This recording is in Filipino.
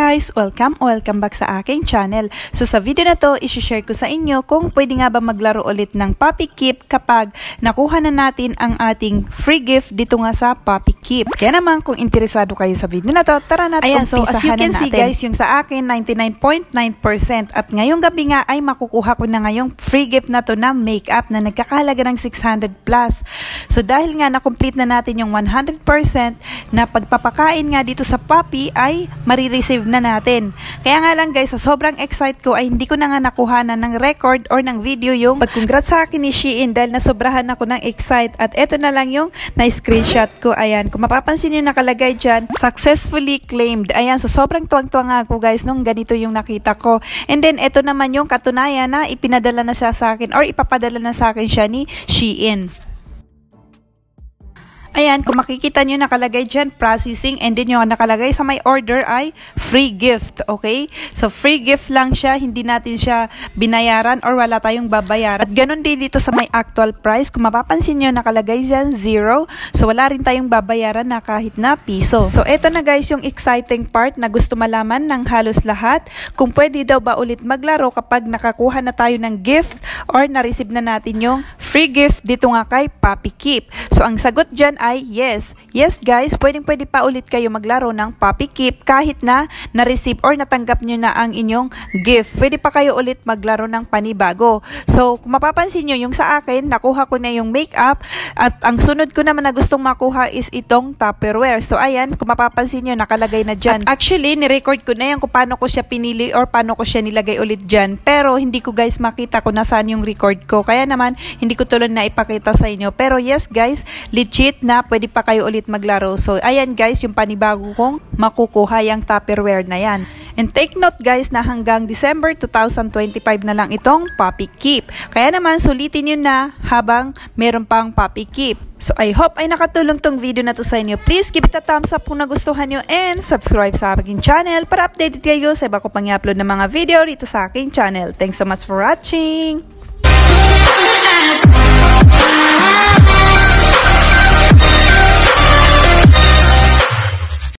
guys! Welcome back sa aking channel. So sa video na to, isi-share ko sa inyo kung pwede nga ba maglaro ulit ng Puppy Keep kapag nakuha na natin ang ating free gift dito nga sa Puppy Keep. Kaya naman kung interesado kayo sa video na to, tara natin umpisahan na natin. So as you can see guys, yung sa akin 99.9% at ngayong gabi nga ay makukuha ko na ngayong free gift na to na makeup na nagkakahalaga ng 600 plus. So dahil nga na-complete na natin yung 100% na pagpapakain nga dito sa puppy ay marireceive na natin. Kaya nga lang guys, sa sobrang excite ko ay hindi ko na nga nakuhanan ng record or ng video yung pag-congrats sa akin ni Shein dahil nasobrahan ako ng excite at eto na lang yung na-screenshot ko. Ayan, kung mapapansin nyo nakalagay dyan, successfully claimed. Ayan, so sobrang tuwang-tuwa nga ako guys nung ganito yung nakita ko. And then eto naman yung katunayan na ipinadala na siya sa akin or ipapadala na sa akin siya ni Shein. Ayan, kung makikita nyo nakalagay dyan, processing, and then yung nakalagay sa my order ay free gift, okay? So, free gift lang siya, hindi natin siya binayaran or wala tayong babayaran. At ganun din dito sa may actual price, kung mapapansin nyo nakalagay dyan, 0. So, wala rin tayong babayaran na kahit na piso. So, eto na guys yung exciting part na gusto malaman ng halos lahat, kung pwede daw ba ulit maglaro kapag nakakuha na tayo ng gift or na-receive na natin yung free gift dito nga kay Puppy Keep. So, ang sagot dyan ay yes. Yes guys, pwede pa ulit kayo maglaro ng Puppy Keep kahit na na-receive or natanggap nyo na ang inyong gift. Pwede pa kayo ulit maglaro ng panibago. So, kung mapapansin nyo, yung sa akin, nakuha ko na yung makeup at ang sunod ko naman na gustong makuha is itong Tupperware. So, ayan, kung mapapansin nyo, nakalagay na dyan. At actually, ni-record ko na yan kung paano ko siya pinili or paano ko siya nilagay ulit dyan. Pero, hindi ko guys makita kung nasaan yung record ko. Kaya naman, hindi ko tuloy na ipakita sa inyo. Pero yes guys, legit na pwede pa kayo ulit maglaro. So, ayan guys, yung panibago kong makukuha yung Tupperware na yan. And take note guys na hanggang December 2025 na lang itong Puppy Keep. Kaya naman, sulitin nyo na habang meron pang Puppy Keep. So, I hope ay nakatulong tong video na to sa inyo. Please give it a thumbs up kung nagustuhan nyo and subscribe sa aking channel para updated kayo sa iba ko pang i-upload na mga video dito sa aking channel. Thanks so much for watching!